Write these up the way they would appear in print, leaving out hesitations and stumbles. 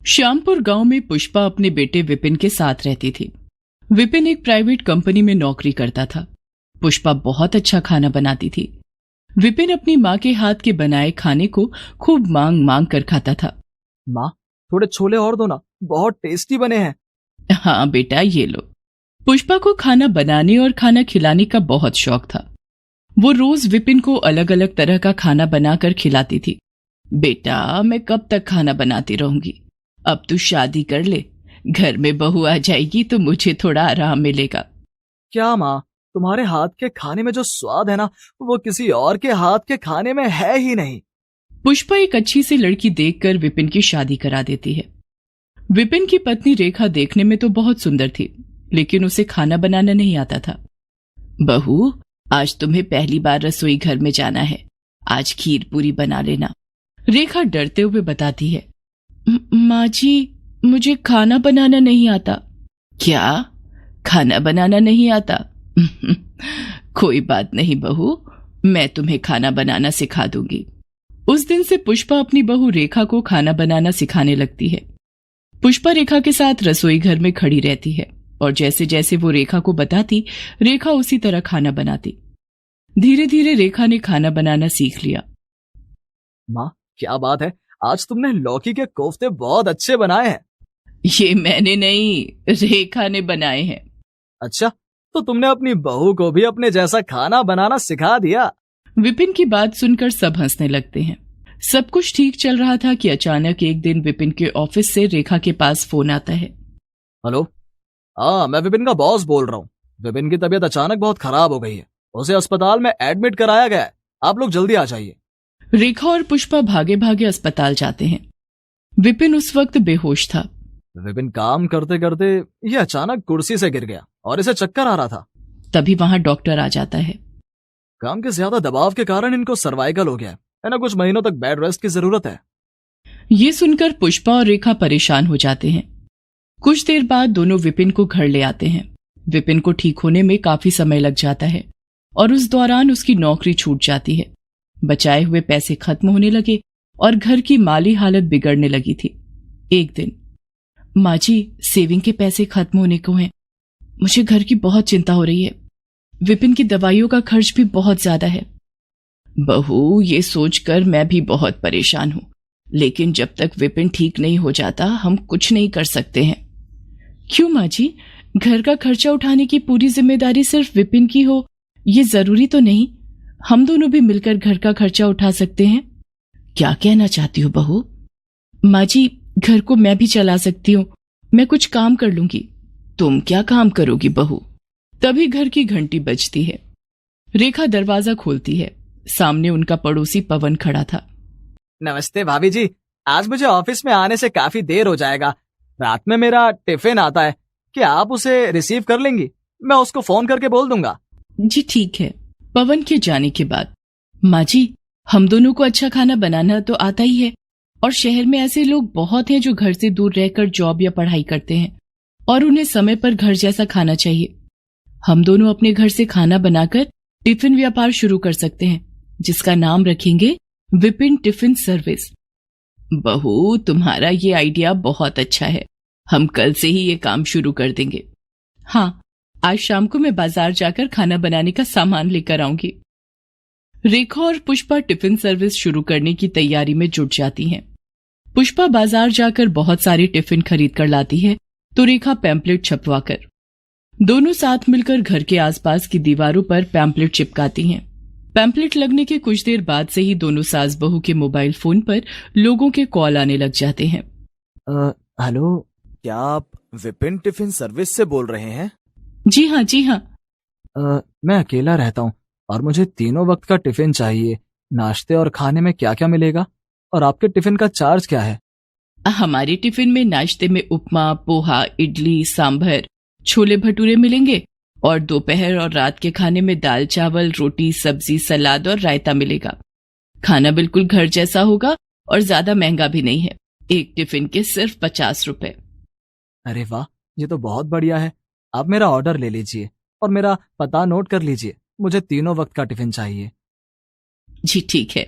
श्यामपुर गांव में पुष्पा अपने बेटे विपिन के साथ रहती थी। विपिन एक प्राइवेट कंपनी में नौकरी करता था। पुष्पा बहुत अच्छा खाना बनाती थी। विपिन अपनी माँ के हाथ के बनाए खाने को खूब मांग मांग कर खाता था। माँ, थोड़े छोले और दो ना, बहुत टेस्टी बने हैं। हाँ बेटा, ये लो। पुष्पा को खाना बनाने और खाना खिलाने का बहुत शौक था। वो रोज विपिन को अलग अलग तरह का खाना बनाकर खिलाती थी। बेटा, मैं कब तक खाना बनाती रहूंगी? अब तू शादी कर ले, घर में बहू आ जाएगी तो मुझे थोड़ा आराम मिलेगा। क्या माँ, तुम्हारे हाथ के खाने में जो स्वाद है ना, वो किसी और के हाथ के खाने में है ही नहीं। पुष्पा एक अच्छी सी लड़की देखकर विपिन की शादी करा देती है। विपिन की पत्नी रेखा देखने में तो बहुत सुंदर थी, लेकिन उसे खाना बनाना नहीं आता था। बहू, आज तुम्हें पहली बार रसोई घर में जाना है। आज खीर पूरी बना लेना, रेखा डरते हुए बताती है। माँ जी, मुझे खाना बनाना नहीं आता। क्या? खाना बनाना नहीं आता? कोई बात नहीं बहू, मैं तुम्हें खाना बनाना सिखा दूंगी। उस दिन से पुष्पा अपनी बहू रेखा को खाना बनाना सिखाने लगती है। पुष्पा रेखा के साथ रसोई घर में खड़ी रहती है और जैसे जैसे वो रेखा को बताती, रेखा उसी तरह खाना बनाती। धीरे धीरे रेखा ने खाना बनाना सीख लिया। माँ, क्या बात है, आज तुमने लौकी के कोफ्ते बहुत अच्छे बनाए हैं। ये मैंने नहीं, रेखा ने बनाए हैं। अच्छा, तो तुमने अपनी बहू को भी अपने जैसा खाना बनाना सिखा दिया। विपिन की बात सुनकर सब हंसने लगते हैं। सब कुछ ठीक चल रहा था कि अचानक एक दिन विपिन के ऑफिस से रेखा के पास फोन आता है। हेलो, हाँ, मैं विपिन का बॉस बोल रहा हूँ। विपिन की तबीयत अचानक बहुत खराब हो गई है, उसे अस्पताल में एडमिट कराया गया है। आप लोग जल्दी आ जाइए। रेखा और पुष्पा भागे भागे अस्पताल जाते हैं। विपिन उस वक्त बेहोश था। विपिन काम करते करते ये अचानक कुर्सी से गिर गया और इसे चक्कर आ रहा था। तभी वहां डॉक्टर आ जाता है। काम के ज्यादा दबाव के कारण इनको सर्वाइकल हो गया है ना, कुछ महीनों तक बेड रेस्ट की जरूरत है। ये सुनकर पुष्पा और रेखा परेशान हो जाते हैं। कुछ देर बाद दोनों विपिन को घर ले आते हैं। विपिन को ठीक होने में काफी समय लग जाता है और उस दौरान उसकी नौकरी छूट जाती है। बचाए हुए पैसे खत्म होने लगे और घर की माली हालत बिगड़ने लगी थी। एक दिन, माँ जी, सेविंग के पैसे खत्म होने को हैं। मुझे घर की बहुत चिंता हो रही है। विपिन की दवाइयों का खर्च भी बहुत ज्यादा है। बहू, ये सोचकर मैं भी बहुत परेशान हूं, लेकिन जब तक विपिन ठीक नहीं हो जाता हम कुछ नहीं कर सकते हैं। क्यों माँ जी? घर का खर्चा उठाने की पूरी जिम्मेदारी सिर्फ विपिन की हो ये जरूरी तो नहीं। हम दोनों भी मिलकर घर का खर्चा उठा सकते हैं। क्या कहना चाहती हो बहू? माँ जी, घर को मैं भी चला सकती हूँ। मैं कुछ काम कर लूंगी। तुम क्या काम करोगी बहू? तभी घर की घंटी बजती है। रेखा दरवाजा खोलती है। सामने उनका पड़ोसी पवन खड़ा था। नमस्ते भाभी जी, आज मुझे ऑफिस में आने से काफी देर हो जाएगा। रात में मेरा टिफिन आता है, क्या आप उसे रिसीव कर लेंगी? मैं उसको फोन करके बोल दूंगा। जी ठीक है। पवन के जाने के बाद, माँ जी, हम दोनों को अच्छा खाना बनाना तो आता ही है और शहर में ऐसे लोग बहुत हैं जो घर से दूर रहकर जॉब या पढ़ाई करते हैं और उन्हें समय पर घर जैसा खाना चाहिए। हम दोनों अपने घर से खाना बनाकर टिफिन व्यापार शुरू कर सकते हैं, जिसका नाम रखेंगे विपिन टिफिन सर्विस। बहू, तुम्हारा ये आइडिया बहुत अच्छा है। हम कल से ही ये काम शुरू कर देंगे। हाँ, आज शाम को मैं बाजार जाकर खाना बनाने का सामान लेकर आऊंगी। रेखा और पुष्पा टिफिन सर्विस शुरू करने की तैयारी में जुट जाती हैं। पुष्पा बाजार जाकर बहुत सारे टिफिन खरीद कर लाती है तो रेखा पैम्पलेट छपवाकर दोनों साथ मिलकर घर के आसपास की दीवारों पर पैम्पलेट चिपकाती हैं। पैम्पलेट लगने के कुछ देर बाद से ही दोनों सास बहू के मोबाइल फोन पर लोगों के कॉल आने लग जाते हैं। हेलो, क्या आप विपिन टिफिन सर्विस से बोल रहे हैं? जी हाँ, जी हाँ। मैं अकेला रहता हूँ और मुझे तीनों वक्त का टिफिन चाहिए। नाश्ते और खाने में क्या क्या मिलेगा और आपके टिफिन का चार्ज क्या है? हमारे टिफिन में नाश्ते में उपमा, पोहा, इडली, सांभर, छोले भटूरे मिलेंगे और दोपहर और रात के खाने में दाल चावल, रोटी, सब्जी, सलाद और रायता मिलेगा। खाना बिल्कुल घर जैसा होगा और ज्यादा महंगा भी नहीं है। एक टिफिन के सिर्फ 50 रुपए। अरे वाह, ये तो बहुत बढ़िया है। आप मेरा ऑर्डर ले लीजिए और मेरा पता नोट कर लीजिए। मुझे तीनों वक्त का टिफिन चाहिए। जी ठीक है।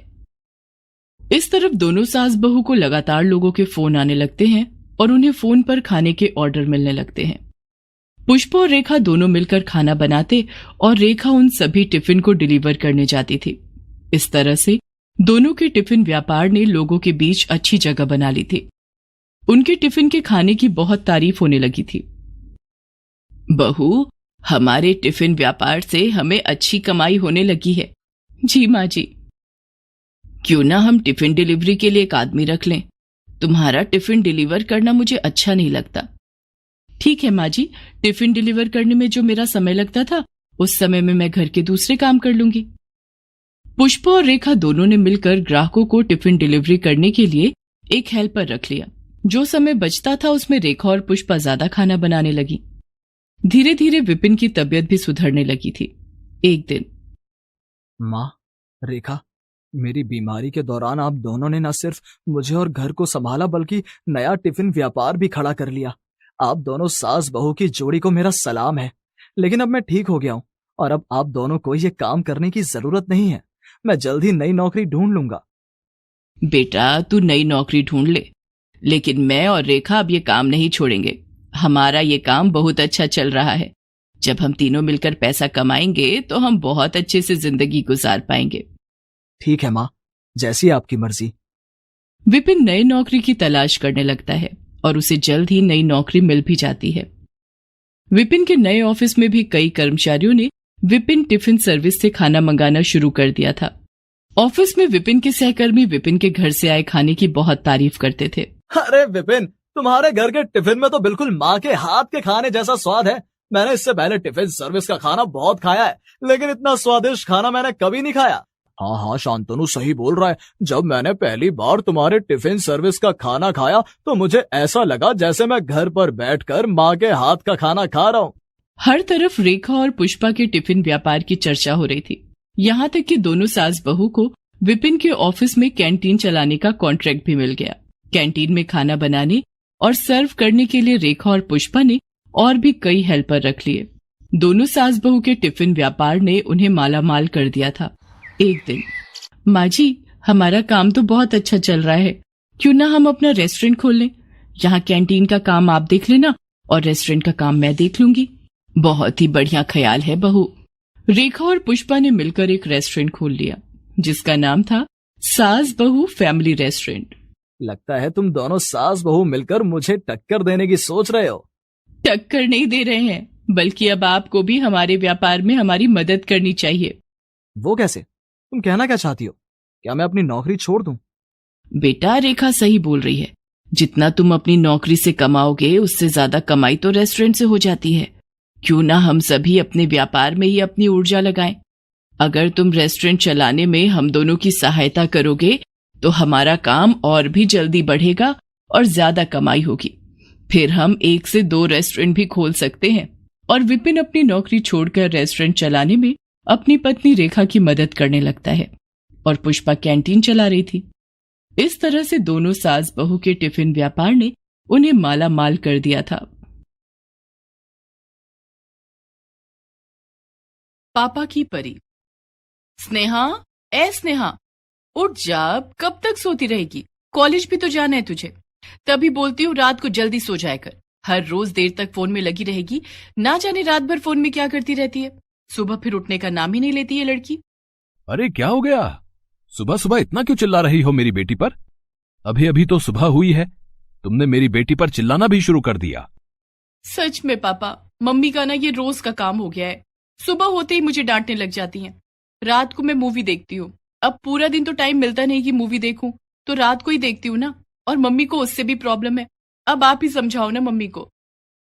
इस तरफ दोनों सास बहू को लगातार लोगों के फोन आने लगते हैं और उन्हें फोन पर खाने के ऑर्डर मिलने लगते हैं। पुष्पा और रेखा दोनों मिलकर खाना बनाते और रेखा उन सभी टिफिन को डिलीवर करने जाती थी। इस तरह से दोनों के टिफिन व्यापार ने लोगों के बीच अच्छी जगह बना ली थी। उनके टिफिन के खाने की बहुत तारीफ होने लगी थी। बहू, हमारे टिफिन व्यापार से हमें अच्छी कमाई होने लगी है। जी माँ जी। क्यों ना हम टिफिन डिलीवरी के लिए एक आदमी रख लें? तुम्हारा टिफिन डिलीवर करना मुझे अच्छा नहीं लगता। ठीक है माँ जी, टिफिन डिलीवर करने में जो मेरा समय लगता था उस समय में मैं घर के दूसरे काम कर लूंगी। पुष्पा और रेखा दोनों ने मिलकर ग्राहकों को टिफिन डिलीवरी करने के लिए एक हेल्पर रख लिया। जो समय बचता था उसमें रेखा और पुष्पा ज्यादा खाना बनाने लगी। धीरे धीरे विपिन की तबीयत भी सुधरने लगी थी। एक दिन, माँ, रेखा, मेरी बीमारी के दौरान आप दोनों ने न सिर्फ मुझे और घर को संभाला बल्कि नया टिफिन व्यापार भी खड़ा कर लिया। आप दोनों सास बहू की जोड़ी को मेरा सलाम है। लेकिन अब मैं ठीक हो गया हूँ और अब आप दोनों को ये काम करने की जरूरत नहीं है। मैं जल्द ही नई नौकरी ढूंढ लूंगा। बेटा, तू नई नौकरी ढूंढ ले, लेकिन मैं और रेखा अब ये काम नहीं छोड़ेंगे। हमारा ये काम बहुत अच्छा चल रहा है। जब हम तीनों मिलकर पैसा कमाएंगे तो हम बहुत अच्छे से जिंदगी गुजार पाएंगे। ठीक है माँ, जैसी आपकी मर्जी। विपिन नई नौकरी की तलाश करने लगता है और उसे जल्द ही नई नौकरी मिल भी जाती है। विपिन के नए ऑफिस में भी कई कर्मचारियों ने विपिन टिफिन सर्विस से खाना मंगाना शुरू कर दिया था। ऑफिस में विपिन के सहकर्मी विपिन के घर से आए खाने की बहुत तारीफ करते थे। अरे विपिन, तुम्हारे घर के टिफिन में तो बिल्कुल माँ के हाथ के खाने जैसा स्वाद है। मैंने इससे पहले टिफिन सर्विस का खाना बहुत खाया है, लेकिन इतना स्वादिष्ट खाना मैंने कभी नहीं खाया। हाँ हाँ, शांतनु सही बोल रहा है। जब मैंने पहली बार तुम्हारे टिफिन सर्विस का खाना खाया तो मुझे ऐसा लगा जैसे मैं घर पर बैठकर माँ के हाथ का खाना खा रहा हूँ। हर तरफ रेखा और पुष्पा के टिफिन व्यापार की चर्चा हो रही थी। यहाँ तक कि दोनों सास बहू को विपिन के ऑफिस में कैंटीन चलाने का कॉन्ट्रैक्ट भी मिल गया। कैंटीन में खाना बनाने और सर्व करने के लिए रेखा और पुष्पा ने और भी कई हेल्पर रख लिए। दोनों सास बहू के टिफिन व्यापार ने उन्हें मालामाल कर दिया था। एक दिन, माँ जी, हमारा काम तो बहुत अच्छा चल रहा है, क्यों ना हम अपना रेस्टोरेंट खोल लें? यहाँ कैंटीन का काम आप देख लेना और रेस्टोरेंट का काम मैं देख लूंगी। बहुत ही बढ़िया ख्याल है बहू। रेखा और पुष्पा ने मिलकर एक रेस्टोरेंट खोल लिया जिसका नाम था सास बहू फैमिली रेस्टोरेंट। लगता है तुम दोनों सास बहू मिलकर मुझे टक्कर देने की सोच रहे हो। टक्कर नहीं दे रहे हैं, बल्कि अब आपको भी हमारे व्यापार में हमारी मदद करनी चाहिए। वो कैसे? तुम कहना क्या चाहती हो? क्या मैं अपनी नौकरी छोड़ दूं? बेटा, रेखा सही बोल रही है। जितना तुम अपनी नौकरी से कमाओगे उससे ज्यादा कमाई तो रेस्टोरेंट से हो जाती है। क्यों ना हम सभी अपने व्यापार में ही अपनी ऊर्जा लगाएं। अगर तुम रेस्टोरेंट चलाने में हम दोनों की सहायता करोगे तो हमारा काम और भी जल्दी बढ़ेगा और ज्यादा कमाई होगी। फिर हम 1 से 2 रेस्टोरेंट भी खोल सकते हैं। और विपिन अपनी नौकरी छोड़कर रेस्टोरेंट चलाने में अपनी पत्नी रेखा की मदद करने लगता है और पुष्पा कैंटीन चला रही थी। इस तरह से दोनों सास बहू के टिफिन व्यापार ने उन्हें माला माल कर दिया था। पापा की परी। स्नेहा, ए स्नेहा, उठ जा, कब तक सोती रहेगी? कॉलेज भी तो जाना है तुझे। तभी बोलती हूँ रात को जल्दी सो जाया कर। हर रोज देर तक फोन में लगी रहेगी, ना जाने रात भर फोन में क्या करती रहती है। सुबह फिर उठने का नाम ही नहीं लेती है लड़की। अरे क्या हो गया? सुबह सुबह इतना क्यों चिल्ला रही हो मेरी बेटी पर? अभी अभी तो सुबह हुई है, तुमने मेरी बेटी पर चिल्लाना भी शुरू कर दिया। सच में पापा, मम्मी का ना ये रोज का काम हो गया है। सुबह होते ही मुझे डांटने लग जाती हैं। रात को मैं मूवी देखती हूँ। अब पूरा दिन तो टाइम मिलता नहीं कि मूवी देखूं, तो रात को ही देखती हूँ ना। और मम्मी को उससे भी प्रॉब्लम है। अब आप ही समझाओ ना मम्मी को।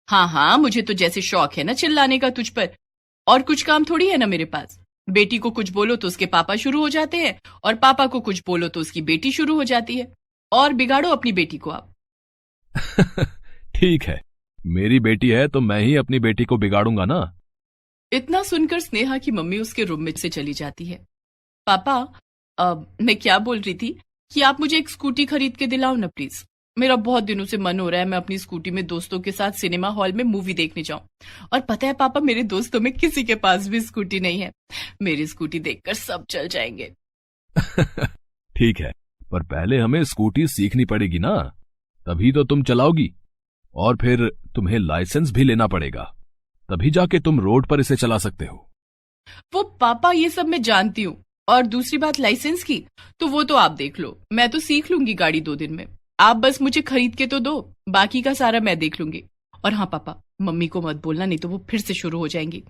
हाँ हाँ, मुझे तो जैसे शौक है ना चिल्लाने का तुझ पर, और कुछ काम थोड़ी है ना मेरे पास। बेटी को कुछ बोलो तो उसके पापा शुरू हो जाते हैं, और पापा को कुछ बोलो तो उसकी बेटी शुरू हो जाती है। और बिगाड़ो अपनी बेटी को आप। ठीक है, मेरी बेटी है तो मैं ही अपनी बेटी को बिगाड़ूंगा ना। इतना सुनकर स्नेहा की मम्मी उसके रूम में से चली जाती है। पापा, मैं क्या बोल रही थी कि आप मुझे एक स्कूटी खरीद के दिलाओ ना प्लीज। मेरा बहुत दिनों से मन हो रहा है मैं अपनी स्कूटी में दोस्तों के साथ सिनेमा हॉल में मूवी देखने जाऊं। और पता है पापा, मेरे दोस्तों में किसी के पास भी स्कूटी नहीं है। मेरी स्कूटी देखकर सब चल जाएंगे। ठीक है, पर पहले हमें स्कूटी सीखनी पड़ेगी ना। तभी तो तुम चलाओगी, और फिर तुम्हें लाइसेंस भी लेना पड़ेगा, तभी जाके तुम रोड पर इसे चला सकते हो। वो पापा ये सब मैं जानती हूँ, और दूसरी बात लाइसेंस की, तो वो तो आप देख लो, मैं तो सीख लूंगी गाड़ी 2 दिन में। आप बस मुझे खरीद के तो दो, बाकी का सारा मैं देख लूंगी। और हाँ पापा, मम्मी को मत बोलना, नहीं तो वो फिर से शुरू हो जाएंगी।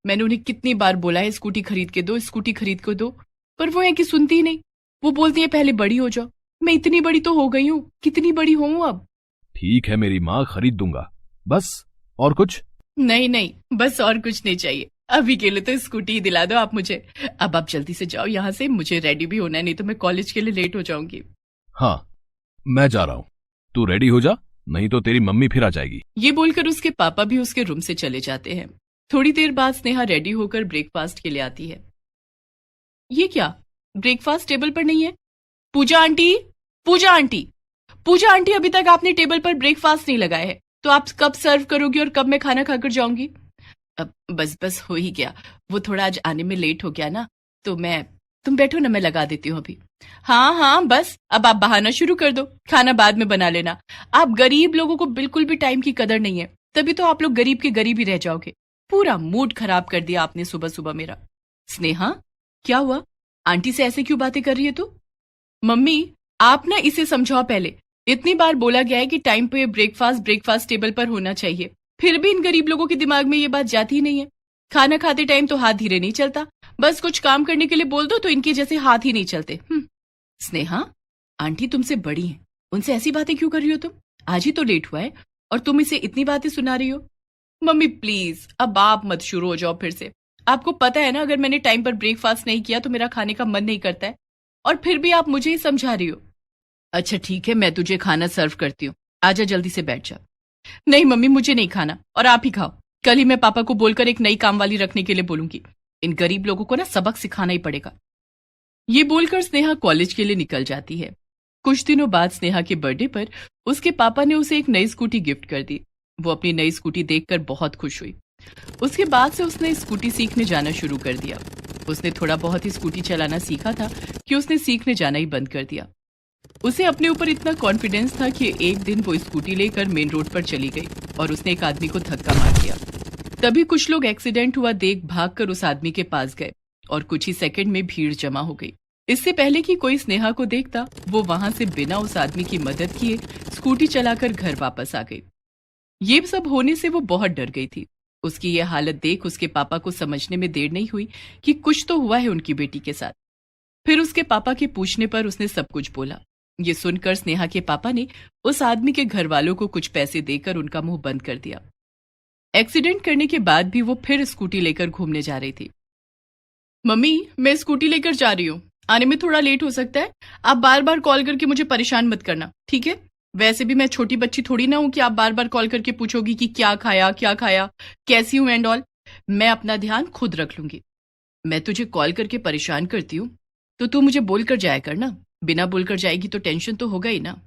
मैंने उन्हें कितनी बार बोला है स्कूटी खरीद के दो, स्कूटी खरीद के दो, पर वो है कि सुनती ही नहीं। वो बोलती है पहले बड़ी हो जाओ। मैं इतनी बड़ी तो हो गई हूँ, कितनी बड़ी हूँ अब। ठीक है मेरी माँ, खरीद दूंगा, बस और कुछ? नहीं नहीं, बस और कुछ नहीं चाहिए, अभी के लिए तो स्कूटी ही दिला दो आप मुझे। अब आप जल्दी से जाओ यहाँ से, मुझे रेडी भी होना है, नहीं तो मैं कॉलेज के लिए लेट हो जाऊंगी। हाँ, मैं जा रहा हूँ, तू रेडी हो जा, नहीं तो तेरी मम्मी फिर आ जाएगी। ये बोलकर उसके पापा भी उसके रूम से चले जाते हैं। थोड़ी देर बाद स्नेहा रेडी होकर ब्रेकफास्ट के लिए आती है। ये क्या, ब्रेकफास्ट टेबल पर नहीं है? पूजा आंटी, पूजा आंटी, पूजा आंटी, अभी तक आपने टेबल पर ब्रेकफास्ट नहीं लगाया है, तो आप कब सर्व करोगी और कब मैं खाना खाकर जाऊंगी? अब बस बस हो ही गया, वो थोड़ा आज आने में लेट हो गया ना, तो तुम बैठो ना, मैं लगा देती हूँ अभी। हाँ हाँ, बस अब आप बहाना शुरू कर दो, खाना बाद में बना लेना। आप गरीब लोगों को बिल्कुल भी टाइम की कदर नहीं है, तभी तो आप लोग गरीब के गरीब ही रह जाओगे। पूरा मूड खराब कर दिया आपने सुबह सुबह मेरा। स्नेहा, क्या हुआ? आंटी से ऐसे क्यों बातें कर रही है तू? मम्मी, आप ना इसे समझाओ पहले। इतनी बार बोला गया है कि टाइम पे ब्रेकफास्ट टेबल पर होना चाहिए, फिर भी इन गरीब लोगों के दिमाग में ये बात जाती ही नहीं है। खाना खाते टाइम तो हाथ धीरे नहीं चलता, बस कुछ काम करने के लिए बोल दो तो इनके जैसे हाथ ही नहीं चलते। स्नेहा, आंटी तुमसे बड़ी हैं, उनसे ऐसी बातें क्यों कर रही हो तुम? आज ही तो लेट हुआ है और तुम इसे इतनी बातें सुना रही हो। मम्मी प्लीज, अब आप मत शुरू हो जाओ फिर से। आपको पता है ना, अगर मैंने टाइम पर ब्रेकफास्ट नहीं किया तो मेरा खाने का मन नहीं करता है, और फिर भी आप मुझे ही समझा रही हो। अच्छा ठीक है, मैं तुझे खाना सर्व करती हूँ, आजा जल्दी से बैठ जा। नहीं मम्मी, मुझे नहीं खाना, और आप ही खाओ। कल ही मैं पापा को बोलकर एक नई काम वाली रखने के लिए बोलूंगी। इन गरीब लोगों को ना सबक सिखाना ही पड़ेगा। ये बोलकर स्नेहा कॉलेज के लिए निकल जाती है। कुछ दिनों बाद स्नेहा के बर्थडे पर उसके पापा ने उसे एक नई स्कूटी गिफ्ट कर दी। वो अपनी नई स्कूटी देखकर बहुत खुश हुई। उसके बाद से उसने स्कूटी सीखने जाना शुरू कर दिया। उसने थोड़ा बहुत ही स्कूटी चलाना सीखा था कि उसने सीखने जाना ही बंद कर दिया। उसे अपने ऊपर इतना कॉन्फिडेंस था कि एक दिन वो स्कूटी लेकर मेन रोड पर चली गई और उसने एक आदमी को धक्का मार दिया। तभी कुछ लोग एक्सीडेंट हुआ देख भागकर उस आदमी के पास गए और कुछ ही सेकंड में भीड़ जमा हो गई। इससे पहले कि कोई स्नेहा को देखता, वो वहां से बिना उस आदमी की मदद किए स्कूटी चलाकर घर वापस आ गई। ये सब होने से वो बहुत डर गई थी। उसकी ये हालत देख उसके पापा को समझने में देर नहीं हुई कि कुछ तो हुआ है उनकी बेटी के साथ। फिर उसके पापा के पूछने पर उसने सब कुछ बोला। ये सुनकर स्नेहा के पापा ने उस आदमी के घर वालों को कुछ पैसे देकर उनका मुंह बंद कर दिया। एक्सीडेंट करने के बाद भी वो फिर स्कूटी लेकर घूमने जा रही थी। मम्मी, मैं स्कूटी लेकर जा रही हूँ, आने में थोड़ा लेट हो सकता है। आप बार बार कॉल करके मुझे परेशान मत करना, ठीक है? वैसे भी मैं छोटी बच्ची थोड़ी ना हूं कि आप बार बार कॉल करके पूछोगी कि क्या खाया, कैसी हूं एंड ऑल। मैं अपना ध्यान खुद रख लूंगी। मैं तुझे कॉल करके परेशान करती हूँ तो तू मुझे बोलकर जाया कर ना। बिना बोलकर जाएगी तो टेंशन तो होगा ही ना।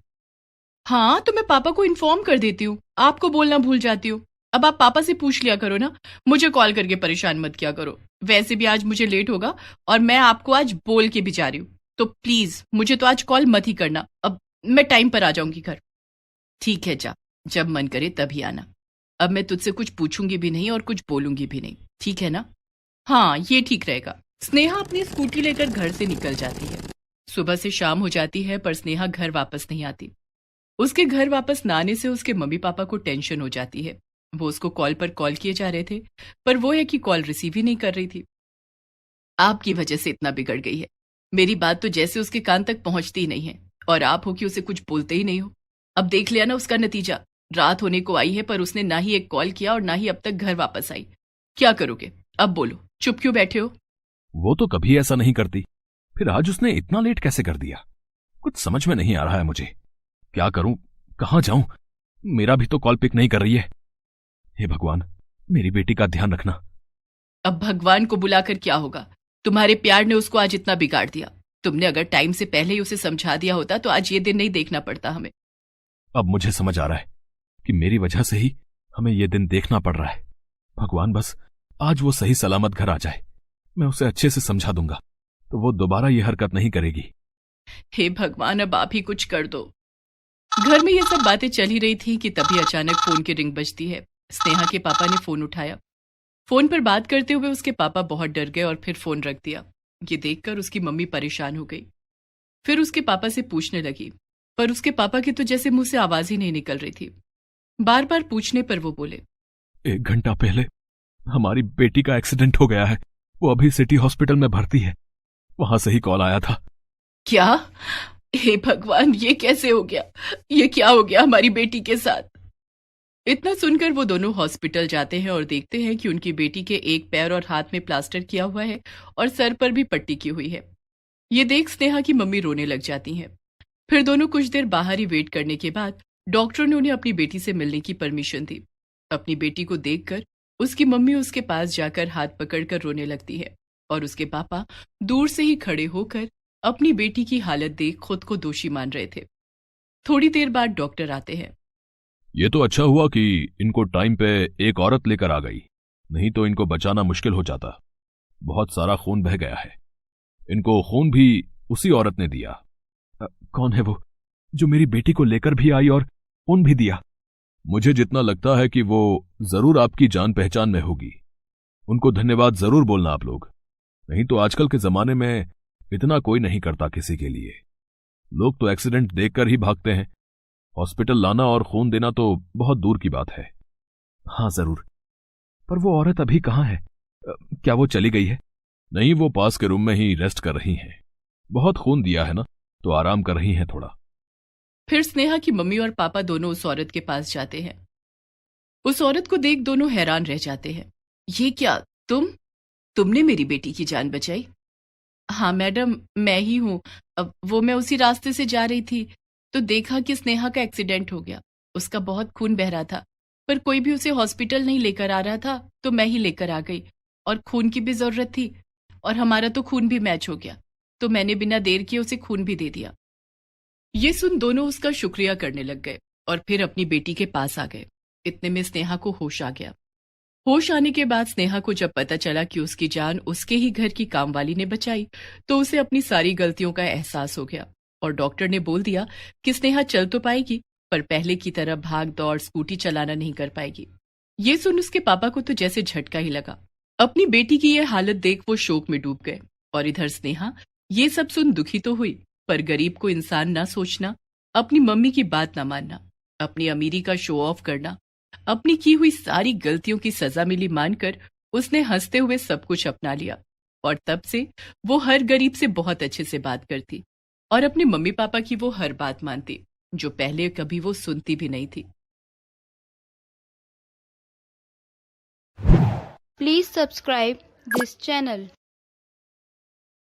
हाँ, तो मैं पापा को इन्फॉर्म कर देती हूँ, आपको बोलना भूल जाती हूँ। अब आप पापा से पूछ लिया करो ना, मुझे कॉल करके परेशान मत किया करो। वैसे भी आज मुझे लेट होगा और मैं आपको आज बोल के भी जा रही हूँ, तो प्लीज मुझे तो आज कॉल मत ही करना। अब मैं टाइम पर आ जाऊंगी घर। ठीक है, जा, जब मन करे तभी आना। अब मैं तुझसे कुछ पूछूंगी भी नहीं और कुछ बोलूंगी भी नहीं, ठीक है ना? हाँ, ये ठीक रहेगा। स्नेहा अपनी स्कूटी लेकर घर से निकल जाती है। सुबह से शाम हो जाती है पर स्नेहा घर वापस नहीं आती। उसके घर वापस ना आने से उसके मम्मी पापा को टेंशन हो जाती है। वो उसको कॉल पर कॉल किए जा रहे थे, पर वो है कि कॉल रिसीव ही नहीं कर रही थी। आपकी वजह से इतना बिगड़ गई है, मेरी बात तो जैसे उसके कान तक पहुंचती ही नहीं है, और आप हो कि उसे कुछ बोलते ही नहीं हो। अब देख लिया ना उसका नतीजा। रात होने को आई है पर उसने ना ही एक कॉल किया और ना ही अब तक घर वापस आई। क्या करोगे? अब बोलो, चुप क्यों बैठे हो? वो तो कभी ऐसा नहीं करती, फिर आज उसने इतना लेट कैसे कर दिया? कुछ समझ में नहीं आ रहा है मुझे। क्या करूं, कहां जाऊं? मेरा भी तो कॉल पिक नहीं कर रही है। हे भगवान, मेरी बेटी का ध्यान रखना। अब भगवान को बुलाकर क्या होगा? तुम्हारे प्यार ने उसको आज इतना बिगाड़ दिया। तुमने अगर टाइम से पहले ही उसे समझा दिया होता तो आज ये दिन नहीं देखना पड़ता हमें। अब मुझे समझ आ रहा है कि मेरी वजह से ही हमें ये दिन देखना पड़ रहा है। भगवान, बस आज वो सही सलामत घर आ जाए। मैं उसे अच्छे से समझा दूंगा तो वो दोबारा ये हरकत नहीं करेगी। हे भगवान, अब आप ही कुछ कर दो। घर में ये सब बातें चल ही रही थी कि तभी अचानक फोन की रिंग बजती है। स्नेहा के पापा ने फोन उठाया। फोन पर बात करते हुए उसके पापा बहुत डर गए और फिर फोन रख दिया। ये देखकर उसकी मम्मी परेशान हो गई। फिर उसके पापा से पूछने लगी, पर उसके पापा की तो जैसे मुंह से आवाज ही नहीं निकल रही थी। बार बार पूछने पर वो बोले, 1 घंटा पहले हमारी बेटी का एक्सीडेंट हो गया है। वो अभी सिटी हॉस्पिटल में भर्ती है। वहां से ही कॉल आया था। क्या? हे भगवान, ये कैसे हो गया? ये क्या हो गया हमारी बेटी के साथ? इतना सुनकर वो दोनों हॉस्पिटल जाते हैं और देखते हैं कि उनकी बेटी के एक पैर और हाथ में प्लास्टर किया हुआ है और सर पर भी पट्टी की हुई है। ये देख स्नेहा की मम्मी रोने लग जाती हैं। फिर दोनों कुछ देर बाहर ही वेट करने के बाद डॉक्टर ने उन्हें अपनी बेटी से मिलने की परमिशन दी। अपनी बेटी को देखकर उसकी मम्मी उसके पास जाकर हाथ पकड़कर रोने लगती है और उसके पापा दूर से ही खड़े होकर अपनी बेटी की हालत देख खुद को दोषी मान रहे थे। थोड़ी देर बाद डॉक्टर आते हैं। ये तो अच्छा हुआ कि इनको टाइम पे एक औरत लेकर आ गई, नहीं तो इनको बचाना मुश्किल हो जाता। बहुत सारा खून बह गया है। इनको खून भी उसी औरत ने दिया। कौन है वो जो मेरी बेटी को लेकर भी आई और खून भी दिया? मुझे जितना लगता है कि वो जरूर आपकी जान पहचान में होगी। उनको धन्यवाद जरूर बोलना आप लोग, नहीं तो आजकल के जमाने में इतना कोई नहीं करता किसी के लिए। लोग तो एक्सीडेंट देखकर ही भागते हैं। हॉस्पिटल लाना और खून देना तो बहुत दूर की बात है। हाँ जरूर, पर वो औरत अभी कहाँ है? क्या वो चली गई है? नहीं, वो पास के रूम में ही रेस्ट कर रही हैं। बहुत खून दिया है ना, तो आराम कर रही हैं थोड़ा। फिर स्नेहा की मम्मी और पापा दोनों उस औरत के पास जाते हैं। उस औरत को देख दोनों हैरान रह जाते हैं। ये क्या, तुमने मेरी बेटी की जान बचाई? हाँ मैडम, मैं ही हूँ। अब वो मैं उसी रास्ते से जा रही थी तो देखा कि स्नेहा का एक्सीडेंट हो गया। उसका बहुत खून बह रहा था, पर कोई भी उसे हॉस्पिटल नहीं लेकर आ रहा था, तो मैं ही लेकर आ गई। और खून की भी जरूरत थी और हमारा तो खून भी मैच हो गया, तो मैंने बिना देर किए उसे खून भी दे दिया। ये सुन दोनों उसका शुक्रिया करने लग गए और फिर अपनी बेटी के पास आ गए। इतने में स्नेहा को होश आ गया। होश आने के बाद स्नेहा को जब पता चला कि उसकी जान उसके ही घर की कामवाली ने बचाई, तो उसे अपनी सारी गलतियों का एहसास हो गया और डॉक्टर ने बोल दिया कि स्नेहा चल तो पाएगी, पर पहले की तरह भाग दौड़ स्कूटी चलाना नहीं कर पाएगी। ये सुन उसके पापा को तो जैसे झटका ही लगा। अपनी बेटी की ये हालत देख वो शोक में डूब गए और इधर स्नेहा ये सब सुन दुखी तो हुई, पर गरीब को इंसान ना सोचना, अपनी मम्मी की बात ना मानना, अपनी अमीरी का शो ऑफ करना, अपनी की हुई सारी गलतियों की सजा मिली मानकर उसने हंसते हुए सब कुछ अपना लिया और तब से वो हर गरीब से बहुत अच्छे से बात करती और अपने मम्मी पापा की वो हर बात मानती जो पहले कभी वो सुनती भी नहीं थी। Please subscribe this channel.